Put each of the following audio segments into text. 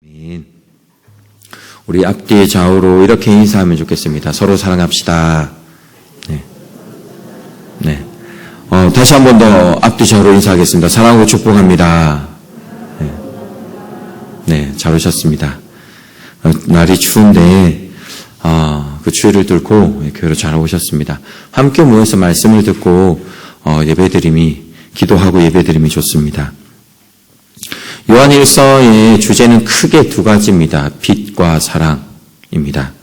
우리 앞뒤 좌우로 이렇게 인사하면 좋겠습니다. 서로 사랑합시다. 네. 다시 한 번 더 앞뒤 좌우로 인사하겠습니다. 사랑하고 축복합니다. 네, 잘 오셨습니다. 날이 추운데 그 추위를 뚫고 교회로 잘 오셨습니다. 함께 모여서 말씀을 듣고 예배드림이 기도하고 예배드림이 좋습니다. 요한일서의 주제는 크게 두 가지입니다. 빛과 사랑입니다.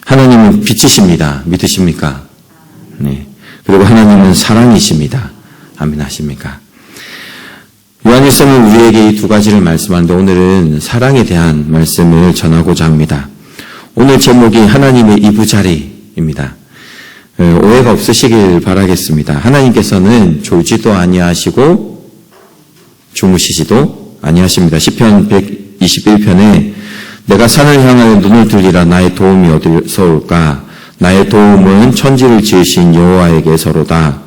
하나님은 빛이십니다. 믿으십니까? 네. 그리고 하나님은 사랑이십니다. 아멘 하십니까? 요한일서는 우리에게 이 두 가지를 말씀하는데 오늘은 사랑에 대한 말씀을 전하고자 합니다. 오늘 제목이 하나님의 이부자리입니다. 오해가 없으시길 바라겠습니다. 하나님께서는 졸지도 아니하시고 주무시지도 아니하십니다. 시편 121편에 내가 산을 향하여 눈을 들리라 나의 도움이 어디서 올까? 나의 도움은 천지를 지으신 여호와에게서로다.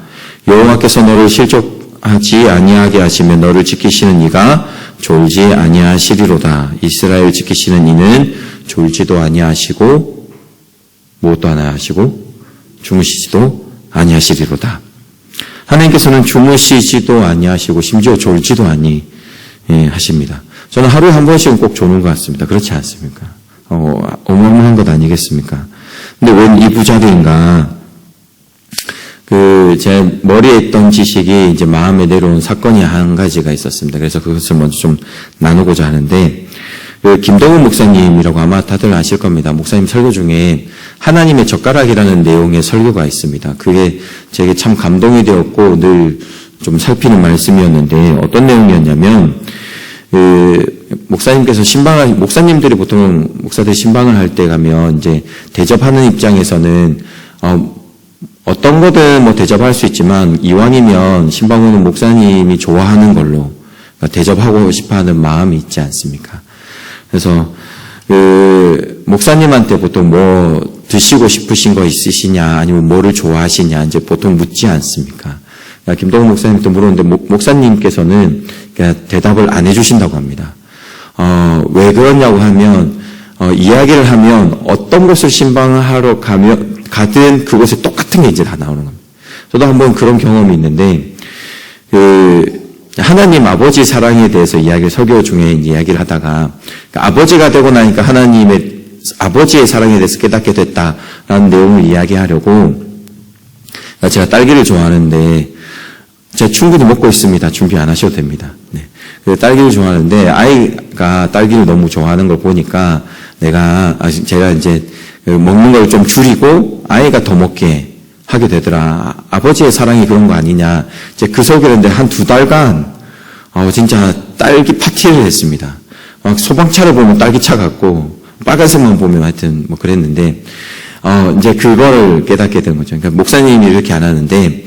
여호와께서 너를 실족하지 아니하게 하시며 너를 지키시는 이가 졸지 아니하시리로다. 이스라엘 지키시는 이는 졸지도 아니하시고 무엇도 아니하시고 주무시지도 아니하시리로다. 하나님께서는 주무시지도 아니하시고 심지어 졸지도 하십니다. 저는 하루에 한 번씩은 꼭 조는 것 같습니다. 그렇지 않습니까? 어마어마한 것 아니겠습니까? 근데 웬 이부자리인가? 제 머리에 있던 지식이 이제 마음에 내려온 사건이 한 가지가 있었습니다. 그래서 그것을 먼저 좀 나누고자 하는데, 김동훈 목사님이라고 아마 다들 아실 겁니다. 목사님 설교 중에 하나님의 젓가락이라는 내용의 설교가 있습니다. 그게 제게 참 감동이 되었고 늘 좀 살피는 말씀이었는데 어떤 내용이었냐면 목사님께서 목사님들이 보통 목사들 신방을 할 때 가면 이제 대접하는 입장에서는 어떤 거든 뭐 대접할 수 있지만 이왕이면 신방 오는 목사님이 좋아하는 걸로 그러니까 대접하고 싶어하는 마음이 있지 않습니까? 그래서 목사님한테 보통 뭐 드시고 싶으신 거 있으시냐 아니면 뭐를 좋아하시냐 이제 보통 묻지 않습니까? 김동훈 목사님도 물었는데 목사님께서는 대답을 안 해주신다고 합니다. 왜 그러냐고 하면 이야기를 하면 어떤 곳을 신방하러 가든 그곳에 똑같은 게 이제 다 나오는 겁니다. 저도 한번 그런 경험이 있는데 하나님 아버지 사랑에 대해서 설교 중에 이야기를 하다가 아버지가 되고 나니까 하나님의 아버지의 사랑에 대해서 깨닫게 됐다라는 내용을 이야기하려고 제가 딸기를 좋아하는데 제가 충분히 먹고 있습니다. 준비 안 하셔도 됩니다. 네. 딸기를 좋아하는데 아이가 딸기를 너무 좋아하는 걸 보니까 제가 이제 먹는 걸 좀 줄이고 아이가 더 먹게 하게 되더라. 아버지의 사랑이 그런 거 아니냐. 이제 그 속이는데 한 2달간 진짜 딸기 파티를 했습니다. 소방차를 보면 딸기차 같고 빨간색만 보면 하여튼 뭐 그랬는데 이제 그거를 깨닫게 된 거죠. 그러니까 목사님이 이렇게 안 하는데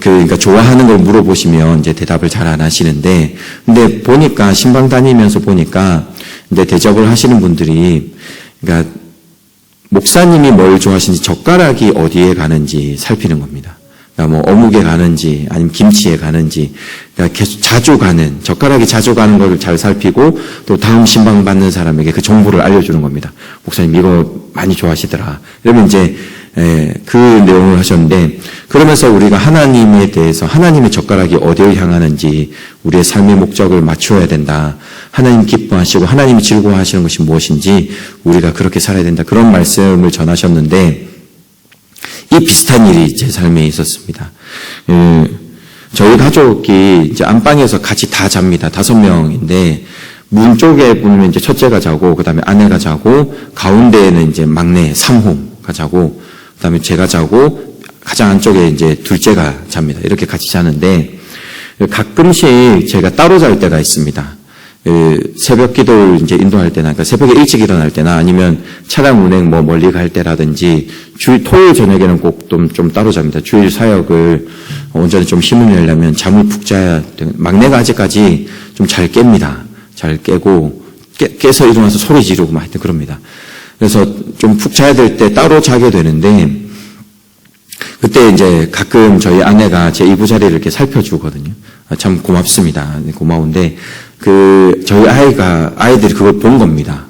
그러니까 좋아하는 걸 물어보시면 이제 대답을 잘 안 하시는데 근데 보니까 신방 다니면서 보니까 이제 대접을 하시는 분들이 그러니까 목사님이 뭘 좋아하시는지 젓가락이 어디에 가는지 살피는 겁니다. 그러니까 뭐 어묵에 가는지 아니면 김치에 가는지 그러니까 계속 젓가락이 자주 가는 걸 잘 살피고 또 다음 신방 받는 사람에게 그 정보를 알려주는 겁니다. 목사님 이거 많이 좋아하시더라. 이러면 이제 그 내용을 하셨는데 그러면서 우리가 하나님에 대해서 하나님의 젓가락이 어디를 향하는지 우리의 삶의 목적을 맞추어야 된다. 하나님 기뻐하시고 하나님이 즐거워하시는 것이 무엇인지 우리가 그렇게 살아야 된다. 그런 말씀을 전하셨는데 이 비슷한 일이 제 삶에 있었습니다. 저희 가족이 이제 안방에서 같이 다 잡니다. 5명인데 문 쪽에 보면 이제 첫째가 자고 그다음에 아내가 자고 가운데에는 이제 막내 3호가 자고 그다음에 제가 자고 가장 안쪽에 이제 둘째가 잡니다. 이렇게 같이 자는데 가끔씩 제가 따로 잘 때가 있습니다. 새벽 기도를 이제 인도할 때나, 그러니까 새벽에 일찍 일어날 때나 아니면 차량 운행 뭐 멀리 갈 때라든지 토요일 저녁에는 꼭 좀 따로 잡니다. 주일 사역을 온전히 좀 힘을 내려면 잠을 푹 자야 돼요. 막내가 아직까지 좀 잘 깹니다. 잘 깨고 깨서 일어나서 소리 지르고 막 하여튼 그럽니다. 그래서 좀 푹 자야 될 때 따로 자게 되는데 그때 이제 가끔 저희 아내가 제 이부자리를 이렇게 살펴주거든요. 참 고맙습니다. 고마운데 저희 아이들이 그걸 본 겁니다.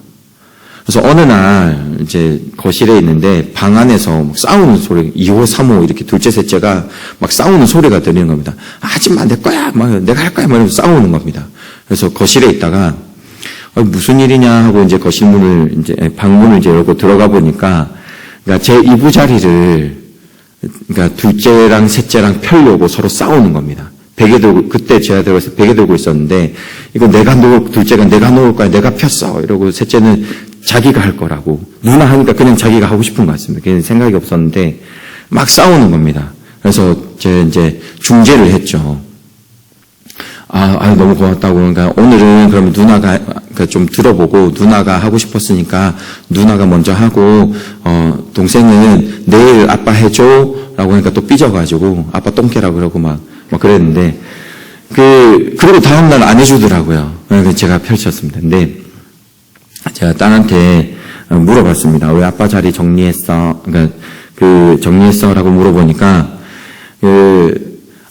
그래서 어느 날 이제 거실에 있는데 방 안에서 막 싸우는 소리, 2호, 3호 이렇게 둘째, 셋째가 막 싸우는 소리가 들리는 겁니다. 하지 마, 내 거야, 막 내가 할 거야, 막 이러면서 싸우는 겁니다. 그래서 거실에 있다가 무슨 일이냐 하고 이제 거실 문을 이제 방문을 이제 열고 들어가 보니까 그러니까 제 이부자리를 그러니까 둘째랑 셋째랑 펴려고 서로 싸우는 겁니다. 베개 들고, 그때 제가 들어가서 베개 들고 있었는데, 이거 둘째가 내가 놓을 거야, 내가 폈어. 이러고, 셋째는 자기가 할 거라고. 누나 하니까 그냥 자기가 하고 싶은 것 같습니다. 그냥 생각이 없었는데, 막 싸우는 겁니다. 그래서 제가 이제 중재를 했죠. 너무 고맙다고. 그러니까 오늘은 그러면 누나가 좀 들어보고, 누나가 하고 싶었으니까 누나가 먼저 하고, 동생은 내일 아빠 해줘. 라고 하니까 또 삐져가지고, 아빠 똥개라고 그러고 막 그랬는데, 그리고 다음날 안 해주더라고요. 그래서 제가 펼쳤습니다. 근데, 제가 딸한테 물어봤습니다. 왜 아빠 자리 정리했어? 그러니까, 정리했어? 라고 물어보니까,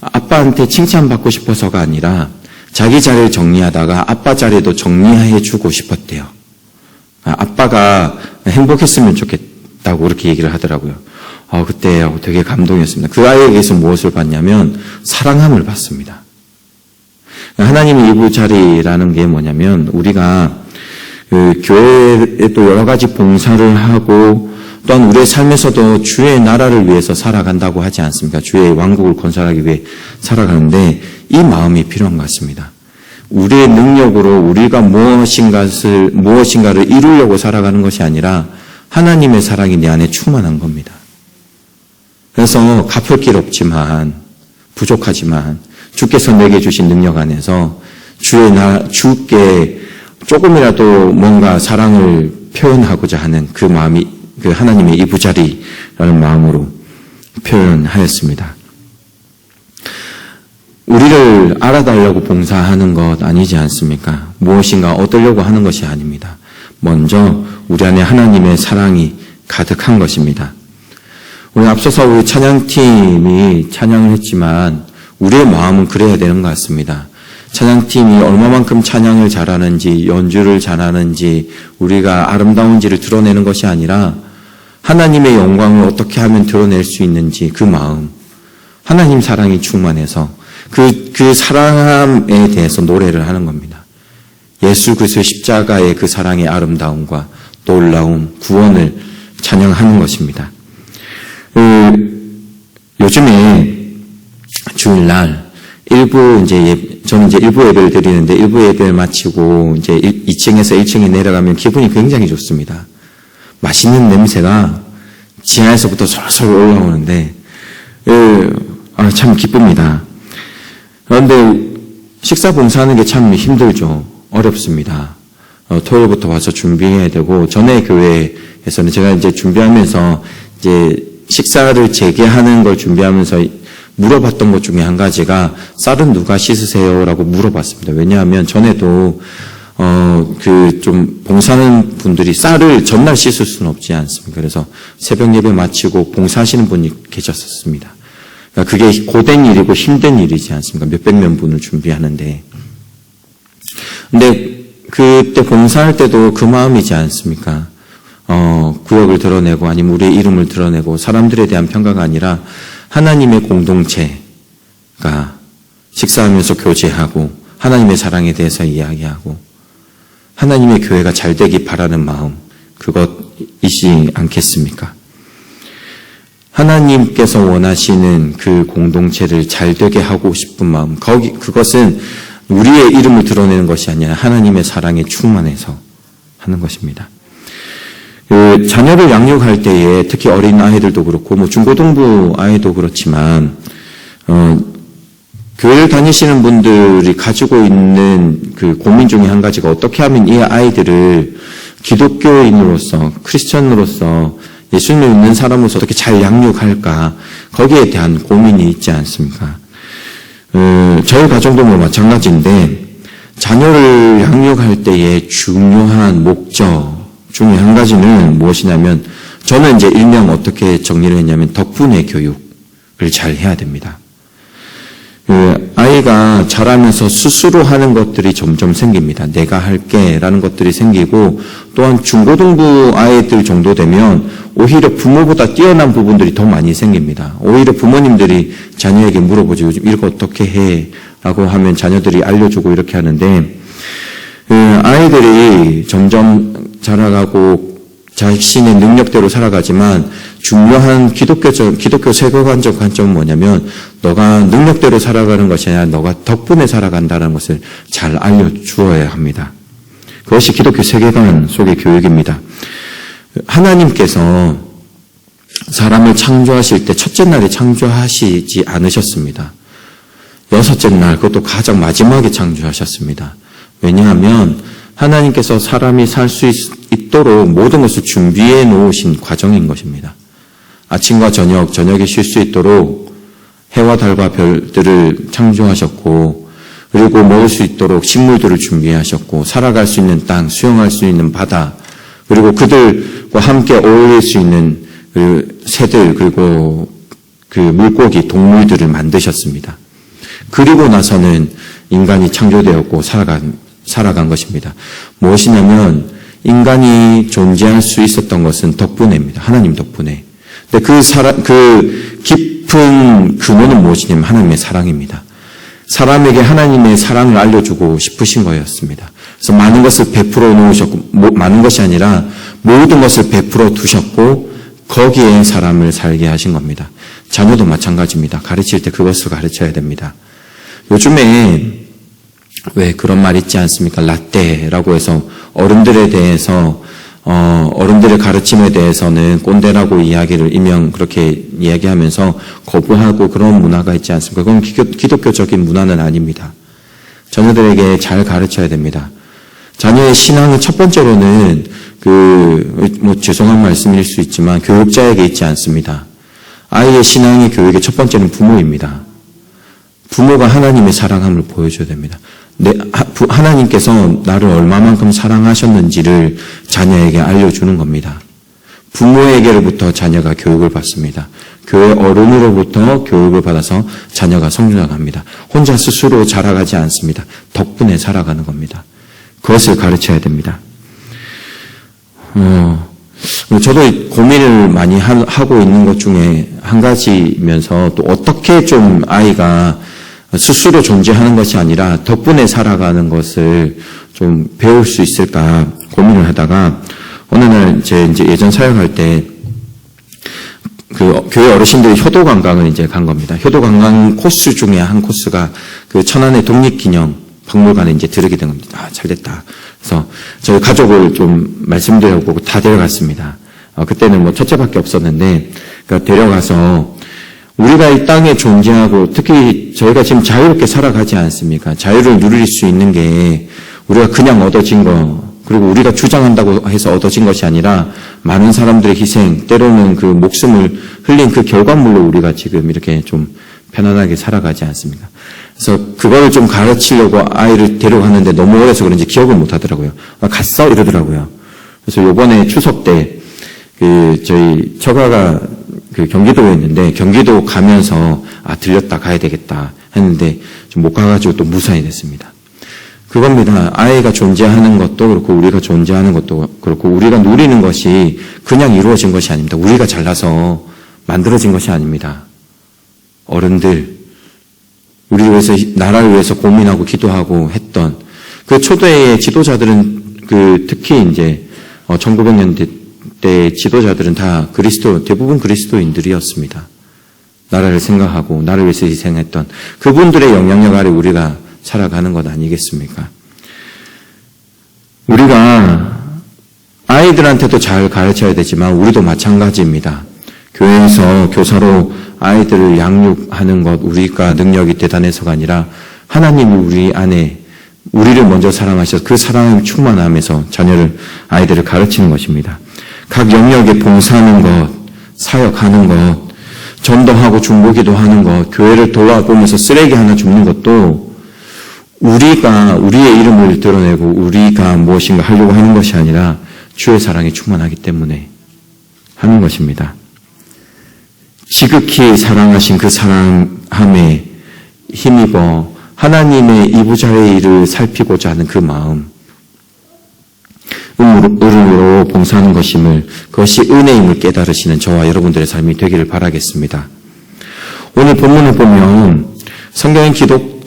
아빠한테 칭찬받고 싶어서가 아니라, 자기 자리를 정리하다가 아빠 자리도 정리해주고 싶었대요. 아빠가 행복했으면 좋겠다고 그렇게 얘기를 하더라고요. 그때 되게 감동이었습니다. 그 아이에게서 무엇을 받냐면 사랑함을 받습니다. 하나님의 이부자리라는 게 뭐냐면 우리가 교회에 또 여러 가지 봉사를 하고 또한 우리의 삶에서도 주의 나라를 위해서 살아간다고 하지 않습니까? 주의 왕국을 건설하기 위해 살아가는데 이 마음이 필요한 것 같습니다. 우리의 능력으로 우리가 무엇인가를 이루려고 살아가는 것이 아니라 하나님의 사랑이 내 안에 충만한 겁니다. 그래서 갚을 길 없지만 부족하지만 주께서 내게 주신 능력 안에서 주께 조금이라도 뭔가 사랑을 표현하고자 하는 그 마음이 하나님의 이부자리라는 마음으로 표현하였습니다. 우리를 알아달라고 봉사하는 것 아니지 않습니까? 무엇인가 얻으려고 하는 것이 아닙니다. 먼저 우리 안에 하나님의 사랑이 가득한 것입니다. 오늘 앞서서 우리 찬양팀이 찬양을 했지만 우리의 마음은 그래야 되는 것 같습니다. 찬양팀이 얼마만큼 찬양을 잘하는지 연주를 잘하는지 우리가 아름다운지를 드러내는 것이 아니라 하나님의 영광을 어떻게 하면 드러낼 수 있는지 그 마음, 하나님 사랑이 충만해서 그 사랑함에 대해서 노래를 하는 겁니다. 예수 그리스도의 십자가의 그 사랑의 아름다움과 놀라움, 구원을 찬양하는 것입니다. 요즘에 주일날 저는 이제 일부 예배를 드리는데 일부 예배를 마치고 이제 2층에서 1층에 내려가면 기분이 굉장히 좋습니다. 맛있는 냄새가 지하에서부터 솔솔 올라오는데, 참 기쁩니다. 그런데 식사 봉사하는 게 참 힘들죠. 어렵습니다. 토요일부터 와서 준비해야 되고, 전에 교회에서는 제가 이제 준비하면서 이제 식사를 재개하는 걸 준비하면서 물어봤던 것 중에 한 가지가 쌀은 누가 씻으세요? 라고 물어봤습니다. 왜냐하면 전에도 좀 봉사하는 분들이 쌀을 전날 씻을 수는 없지 않습니까? 그래서 새벽 예배 마치고 봉사하시는 분이 계셨었습니다. 그러니까 그게 고된 일이고 힘든 일이지 않습니까? 몇백 명분을 준비하는데. 근데 그때 봉사할 때도 그 마음이지 않습니까? 구역을 드러내고 아니면 우리의 이름을 드러내고 사람들에 대한 평가가 아니라 하나님의 공동체가 식사하면서 교제하고 하나님의 사랑에 대해서 이야기하고 하나님의 교회가 잘 되기 바라는 마음, 그것이지 않겠습니까? 하나님께서 원하시는 그 공동체를 잘 되게 하고 싶은 마음, 그것은 우리의 이름을 드러내는 것이 아니라 하나님의 사랑에 충만해서 하는 것입니다. 자녀를 양육할 때에 특히 어린 아이들도 그렇고 중고등부 아이도 그렇지만 교회를 다니시는 분들이 가지고 있는 그 고민 중에 한 가지가 어떻게 하면 이 아이들을 기독교인으로서 크리스천으로서 예수님을 믿는 사람으로서 어떻게 잘 양육할까 거기에 대한 고민이 있지 않습니까? 저희 가정도 마찬가지인데 자녀를 양육할 때의 중요한 목적 중에 한 가지는 무엇이냐면 저는 이제 일명 어떻게 정리를 했냐면 덕분에 교육을 잘 해야 됩니다. 아이가 자라면서 스스로 하는 것들이 점점 생깁니다. 내가 할게 라는 것들이 생기고, 또한 중고등부 아이들 정도 되면 오히려 부모보다 뛰어난 부분들이 더 많이 생깁니다. 오히려 부모님들이 자녀에게 물어보죠. 요즘 이거 어떻게 해? 라고 하면 자녀들이 알려주고 이렇게 하는데, 아이들이 점점 자라가고 자신의 능력대로 살아가지만 중요한 기독교 세계관적 관점은 뭐냐면 너가 능력대로 살아가는 것이 아니라 너가 덕분에 살아간다는 것을 잘 알려주어야 합니다. 그것이 기독교 세계관 속의 교육입니다. 하나님께서 사람을 창조하실 때 첫째 날에 창조하시지 않으셨습니다. 여섯째 날, 그것도 가장 마지막에 창조하셨습니다. 왜냐하면 하나님께서 사람이 살 수 있도록 모든 것을 준비해 놓으신 과정인 것입니다. 아침과 저녁에 쉴 수 있도록 해와 달과 별들을 창조하셨고, 그리고 먹을 수 있도록 식물들을 준비하셨고, 살아갈 수 있는 땅, 수영할 수 있는 바다, 그리고 그들과 함께 어울릴 수 있는 그 새들, 그리고 그 물고기, 동물들을 만드셨습니다. 그리고 나서는 인간이 창조되었고 살아간 것입니다. 무엇이냐면 인간이 존재할 수 있었던 것은 덕분에입니다. 하나님 덕분에. 근데 그 깊은 근원은 무엇이냐면 하나님의 사랑입니다. 사람에게 하나님의 사랑을 알려주고 싶으신 거였습니다. 그래서 많은 것을 베풀어 놓으셨고, 많은 것이 아니라 모든 것을 베풀어 두셨고 거기에 사람을 살게 하신 겁니다. 자녀도 마찬가지입니다. 가르칠 때 그것을 가르쳐야 됩니다. 요즘에 왜 그런 말 있지 않습니까? 라떼라고 해서 어른들에 대해서 어른들의 가르침에 대해서는 꼰대라고 이야기를 그렇게 이야기하면서 거부하고 그런 문화가 있지 않습니까? 그건 기독교적인 문화는 아닙니다. 자녀들에게 잘 가르쳐야 됩니다. 자녀의 신앙은 첫 번째로는 죄송한 말씀일 수 있지만 교육자에게 있지 않습니다. 아이의 신앙의 교육의 첫 번째는 부모입니다. 부모가 하나님의 사랑함을 보여줘야 됩니다. 하나님께서 나를 얼마만큼 사랑하셨는지를 자녀에게 알려주는 겁니다. 부모에게로부터 자녀가 교육을 받습니다. 교회 어른으로부터 교육을 받아서 자녀가 성장합니다. 혼자 스스로 자라가지 않습니다. 덕분에 살아가는 겁니다. 그것을 가르쳐야 됩니다. 저도 고민을 많이 하고 있는 것 중에 한 가지면서 또 어떻게 좀 아이가 스스로 존재하는 것이 아니라 덕분에 살아가는 것을 좀 배울 수 있을까 고민을 하다가 어느 날 이제 예전 사역할 때 그 교회 어르신들이 효도관광을 이제 간 겁니다. 효도관광 코스 중에 한 코스가 그 천안의 독립기념 박물관에 이제 들으게 된 겁니다. 잘 됐다. 그래서 저희 가족을 좀 말씀드리고 다 데려갔습니다. 그때는 첫째밖에 없었는데, 그러니까 데려가서 우리가 이 땅에 존재하고 특히 저희가 지금 자유롭게 살아가지 않습니까? 자유를 누릴 수 있는 게 우리가 그냥 얻어진 거, 그리고 우리가 주장한다고 해서 얻어진 것이 아니라 많은 사람들의 희생, 때로는 그 목숨을 흘린 그 결과물로 우리가 지금 이렇게 좀 편안하게 살아가지 않습니까? 그래서 그걸 좀 가르치려고 아이를 데려갔는데 너무 오래서 그런지 기억을 못 하더라고요. 갔어? 이러더라고요. 그래서 요번에 추석 때 저희 처가가 경기도에 있는데 경기도 가면서 들렸다 가야 되겠다 했는데 좀 못 가가지고 또 무산이 됐습니다. 그겁니다. 아이가 존재하는 것도 그렇고 우리가 존재하는 것도 그렇고 우리가 누리는 것이 그냥 이루어진 것이 아닙니다. 우리가 잘나서 만들어진 것이 아닙니다. 어른들, 우리를 위해서, 나라를 위해서 고민하고 기도하고 했던 그 초대의 지도자들은 특히 이제 1900년대 때 지도자들은 다 대부분 그리스도인들이었습니다. 나라를 생각하고 나를 위해서 희생했던 그분들의 영향력 아래 우리가 살아가는 것 아니겠습니까? 우리가 아이들한테도 잘 가르쳐야 되지만 우리도 마찬가지입니다. 교회에서 교사로 아이들을 양육하는 것, 우리가 능력이 대단해서가 아니라 하나님이 우리 안에 우리를 먼저 사랑하셔서 그 사랑을 충만하면서 아이들을 가르치는 것입니다. 각 영역에 봉사하는 것, 사역하는 것, 전도하고 중보기도 하는 것, 교회를 도와보면서 쓰레기 하나 줍는 것도 우리가 우리의 이름을 드러내고 우리가 무엇인가 하려고 하는 것이 아니라 주의 사랑이 충만하기 때문에 하는 것입니다. 지극히 사랑하신 그 사랑함에 힘입어 하나님의 이부자의 일을 살피고자 하는 그 마음, 의로 봉사하는 것임을, 그것이 은혜임을 깨달으시는 저와 여러분들의 삶이 되기를 바라겠습니다. 오늘 본문을 보면 성경의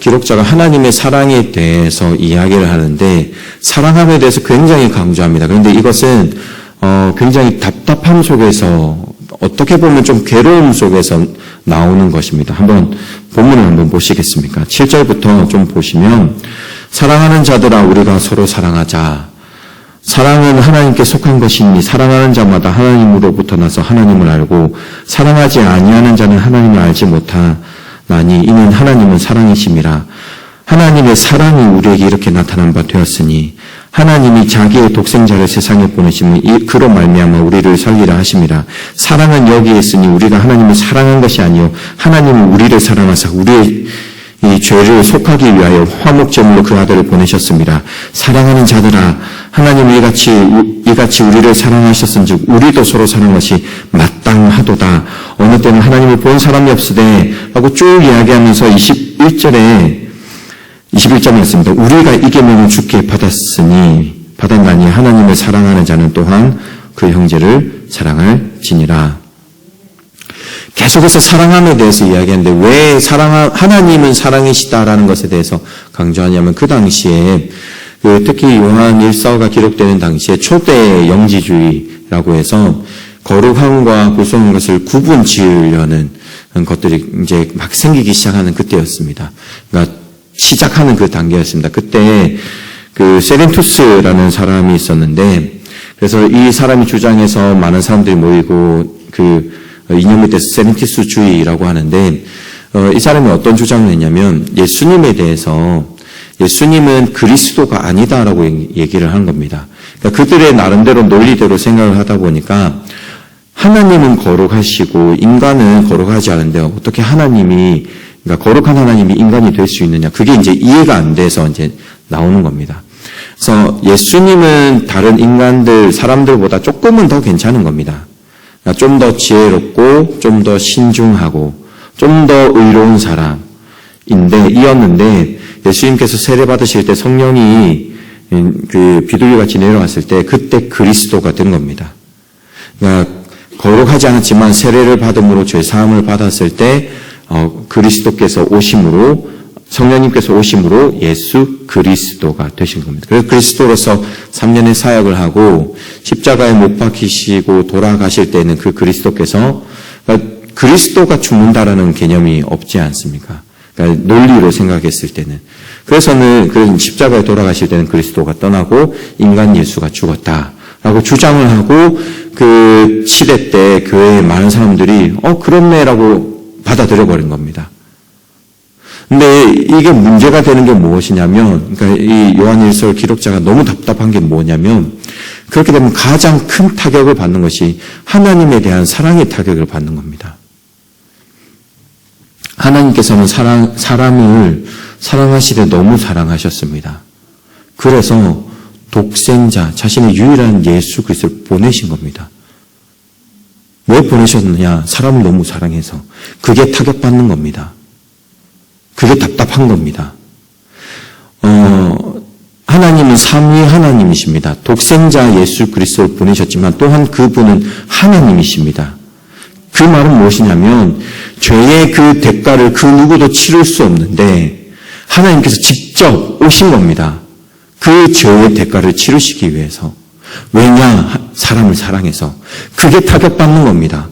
기록자가 하나님의 사랑에 대해서 이야기를 하는데 사랑함에 대해서 굉장히 강조합니다. 그런데 이것은 굉장히 답답함 속에서, 어떻게 보면 좀 괴로움 속에서 나오는 것입니다. 한번 본문을 한번 보시겠습니까? 7절부터 좀 보시면, 사랑하는 자들아 우리가 서로 사랑하자. 사랑은 하나님께 속한 것이니 사랑하는 자마다 하나님으로부터 나서 하나님을 알고 사랑하지 아니하는 자는 하나님을 알지 못하나니 이는 하나님은 사랑이심이라. 하나님의 사랑이 우리에게 이렇게 나타난 바 되었으니 하나님이 자기의 독생자를 세상에 보내심은 그로 말미암아 우리를 살리라 하심이라. 사랑은 여기에 있으니 우리가 하나님을 사랑한 것이 아니요 하나님은 우리를 사랑하사 우리의 이 죄를 속하기 위하여 화목제물로 그 아들을 보내셨습니다. 사랑하는 자들아 하나님이 이같이 우리를 사랑하셨은즉 우리도 서로 사랑하는 것이 마땅하도다. 어느 때는 하나님을 본 사람이 없으되 라고 쭉 이야기하면서 21절이었습니다. 우리가 이 계명을 주께 받았나니 하나님을 사랑하는 자는 또한 그 형제를 사랑할지니라. 계속해서 사랑함에 대해서 이야기하는데 왜 하나님은 사랑이시다라는 것에 대해서 강조하냐면, 그 당시에 특히 요한 1서가 기록되는 당시에 초대 영지주의라고 해서 거룩함과 불순한 것을 구분 지으려는 것들이 이제 막 생기기 시작하는 그때였습니다. 그러니까 시작하는 그 단계였습니다. 그때 그 세렌투스라는 사람이 있었는데, 그래서 이 사람이 주장해서 많은 사람들이 모이고 그 이념에 대해서 세렌티스주의라고 하는데, 이 사람이 어떤 주장을 했냐면 예수님에 대해서 예수님은 그리스도가 아니다라고 얘기를 한 겁니다. 그러니까 그들의 나름대로 논리대로 생각을 하다 보니까 하나님은 거룩하시고 인간은 거룩하지 않은데 어떻게 그러니까 거룩한 하나님이 인간이 될 수 있느냐, 그게 이제 이해가 안 돼서 이제 나오는 겁니다. 그래서 예수님은 다른 사람들보다 조금은 더 괜찮은 겁니다. 좀 더 지혜롭고 좀 더 신중하고 좀 더 의로운 사람이었는데, 예수님께서 세례 받으실 때 성령이 그 비둘기같이 내려왔을 때 그때 그리스도가 된 겁니다. 그러니까 거룩하지 않았지만 세례를 받음으로 죄 사함을 받았을 때 그리스도께서 성령님께서 오심으로 예수 그리스도가 되신 겁니다. 그래서 그리스도로서 3년의 사역을 하고 십자가에 못 박히시고 돌아가실 때는 그 그리스도께서, 그리스도가 죽는다라는 개념이 없지 않습니까? 그러니까 논리로 생각했을 때는. 그래서는 십자가에 돌아가실 때는 그리스도가 떠나고 인간 예수가 죽었다라고 주장을 하고 그 시대 때 교회에 많은 사람들이 그렇네라고 받아들여 버린 겁니다. 근데 이게 문제가 되는 게 무엇이냐면, 그러니까 이 요한 1서 기록자가 너무 답답한 게 뭐냐면, 그렇게 되면 가장 큰 타격을 받는 것이 하나님에 대한 사랑의 타격을 받는 겁니다. 하나님께서는 사람을 사랑하시되 너무 사랑하셨습니다. 그래서 독생자, 자신의 유일한 예수 그리스도를 보내신 겁니다. 왜 보내셨느냐? 사람을 너무 사랑해서. 그게 타격받는 겁니다. 그게 답답한 겁니다. 하나님은 삼위 하나님이십니다. 독생자 예수 그리스도를 보내셨지만 또한 그분은 하나님이십니다. 그 말은 무엇이냐면, 죄의 그 대가를 그 누구도 치를 수 없는데 하나님께서 직접 오신 겁니다. 그 죄의 대가를 치르시기 위해서. 왜냐? 사람을 사랑해서. 그게 타격받는 겁니다.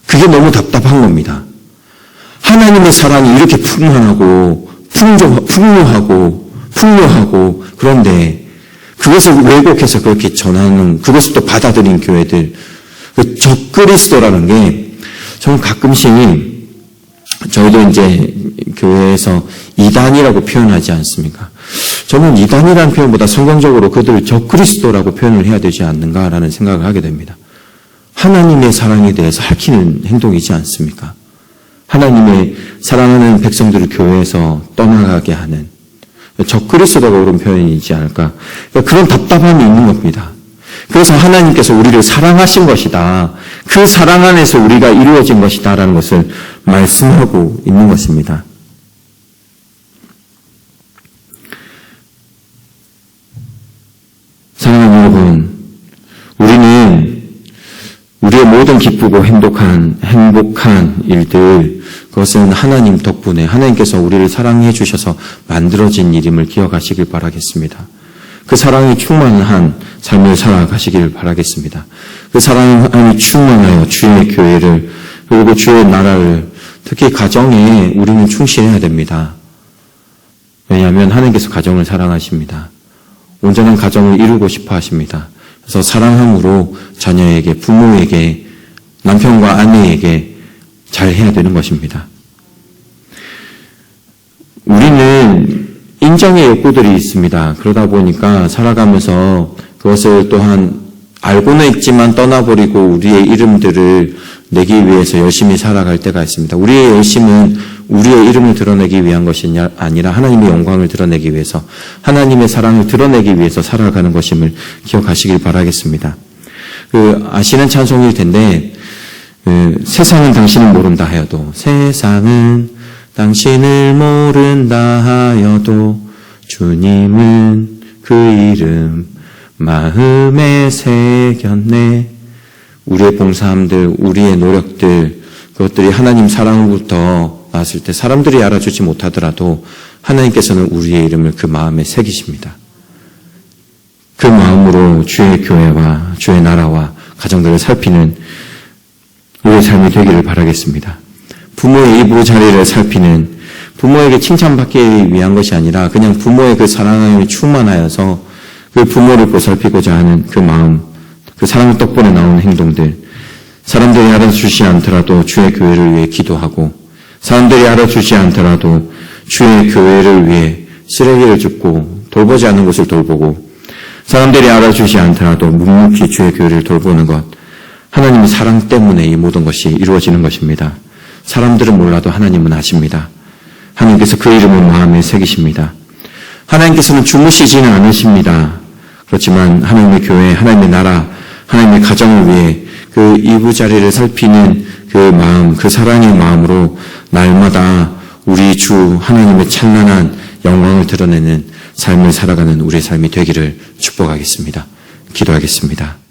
그게 너무 답답한 겁니다. 하나님의 사랑이 이렇게 풍만하고 풍요하고 그런데 그것을 왜곡해서 그렇게 전하는, 그것을 또 받아들인 교회들, 그 적그리스도라는 게, 저는 가끔씩 저희도 이제 교회에서 이단이라고 표현하지 않습니까? 저는 이단이라는 표현보다 성경적으로 그들을 적그리스도라고 표현을 해야 되지 않는가라는 생각을 하게 됩니다. 하나님의 사랑에 대해서 핥히는 행동이지 않습니까? 하나님의 사랑하는 백성들을 교회에서 떠나가게 하는 적그리스도가 옳은 표현이지 않을까. 그런 답답함이 있는 겁니다. 그래서 하나님께서 우리를 사랑하신 것이다. 그 사랑 안에서 우리가 이루어진 것이다 라는 것을 말씀하고 있는 것입니다. 사랑하는 여러분, 우리는 우리의 모든 기쁘고 행복한 일들, 그것은 하나님 덕분에 하나님께서 우리를 사랑해 주셔서 만들어진 일임을 기억하시길 바라겠습니다. 그 사랑이 충만한 삶을 살아가시길 바라겠습니다. 그 사랑이 충만하여 주의 교회를 그리고 주의 나라를 특히 가정에 우리는 충실해야 됩니다. 왜냐하면 하나님께서 가정을 사랑하십니다. 온전한 가정을 이루고 싶어 하십니다. 그래서 사랑함으로 자녀에게, 부모에게, 남편과 아내에게 잘해야 되는 것입니다. 우리는 인정의 욕구들이 있습니다. 그러다 보니까 살아가면서 그것을 또한 알고는 있지만 떠나버리고 우리의 이름들을 내기 위해서 열심히 살아갈 때가 있습니다. 우리의 열심은 우리의 이름을 드러내기 위한 것이 아니라 하나님의 영광을 드러내기 위해서, 하나님의 사랑을 드러내기 위해서 살아가는 것임을 기억하시길 바라겠습니다. 아시는 찬송일 텐데, 세상은 당신을 모른다 하여도, 세상은 당신을 모른다 하여도 주님은 그 이름 마음에 새겼네. 우리의 봉사함들, 우리의 노력들, 그것들이 하나님 사랑으로부터 나왔을 때 사람들이 알아주지 못하더라도 하나님께서는 우리의 이름을 그 마음에 새기십니다. 그 마음으로 주의 교회와 주의 나라와 가정들을 살피는 우리의 삶이 되기를 바라겠습니다. 부모의 이부자리를 살피는, 부모에게 칭찬받기 위한 것이 아니라 그냥 부모의 그 사랑함이 충만하여서 그 부모를 보살피고자 하는 그 마음, 그 사랑 덕분에 나오는 행동들, 사람들이 알아주지 않더라도 주의 교회를 위해 기도하고, 사람들이 알아주지 않더라도 주의 교회를 위해 쓰레기를 줍고 돌보지 않는 것을 돌보고, 사람들이 알아주지 않더라도 묵묵히 주의 교회를 돌보는 것, 하나님의 사랑 때문에 이 모든 것이 이루어지는 것입니다. 사람들은 몰라도 하나님은 아십니다. 하나님께서 그 이름을 마음에 새기십니다. 하나님께서는 주무시지는 않으십니다. 그렇지만 하나님의 교회, 하나님의 나라, 하나님의 가정을 위해 그 이부자리를 살피는 그 마음, 그 사랑의 마음으로 날마다 우리 주 하나님의 찬란한 영광을 드러내는 삶을 살아가는 우리의 삶이 되기를 축복하겠습니다. 기도하겠습니다.